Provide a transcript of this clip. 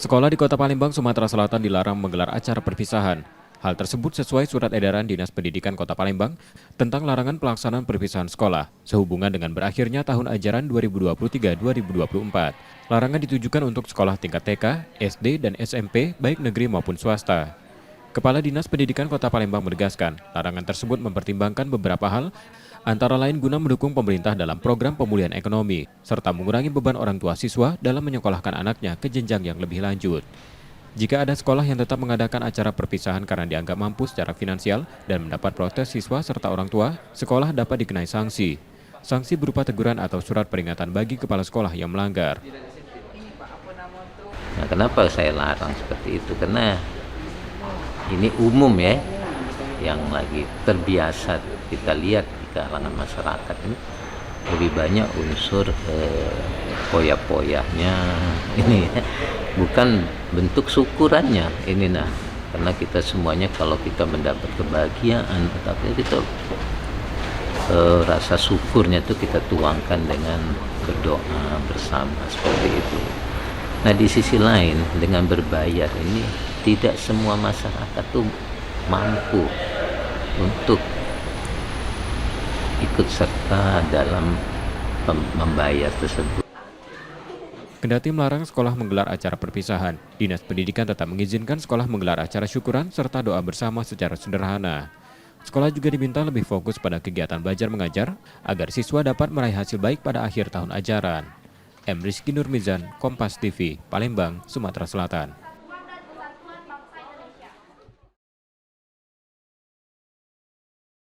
Sekolah di Kota Palembang, Sumatera Selatan dilarang menggelar acara perpisahan. Hal tersebut sesuai surat edaran Dinas Pendidikan Kota Palembang tentang larangan pelaksanaan perpisahan sekolah sehubungan dengan berakhirnya tahun ajaran 2023-2024. Larangan ditujukan untuk sekolah tingkat TK, SD, dan SMP baik negeri maupun swasta. Kepala Dinas Pendidikan Kota Palembang menegaskan, larangan tersebut mempertimbangkan beberapa hal, antara lain guna mendukung pemerintah dalam program pemulihan ekonomi, serta mengurangi beban orang tua siswa dalam menyekolahkan anaknya ke jenjang yang lebih lanjut. Jika ada sekolah yang tetap mengadakan acara perpisahan karena dianggap mampu secara finansial dan mendapat protes siswa serta orang tua, sekolah dapat dikenai sanksi. Sanksi berupa teguran atau surat peringatan bagi kepala sekolah yang melanggar. Nah, kenapa saya larang seperti itu? Karena ini umum ya, yang lagi terbiasa kita lihat di kalangan masyarakat ini lebih banyak unsur poya-poyahnya ini ya. Bukan bentuk syukurannya ini karena kita semuanya kalau kita mendapat kebahagiaan, tetapi kita rasa syukurnya itu kita tuangkan dengan berdoa bersama seperti itu. Nah, di sisi lain dengan berbayar ini tidak semua masyarakat tuh mampu untuk ikut serta dalam membayar tersebut. Kendati melarang sekolah menggelar acara perpisahan, Dinas Pendidikan tetap mengizinkan sekolah menggelar acara syukuran serta doa bersama secara sederhana. Sekolah juga diminta lebih fokus pada kegiatan belajar mengajar agar siswa dapat meraih hasil baik pada akhir tahun ajaran. M. Rizky Nurmizan, Kompas TV, Palembang, Sumatera Selatan.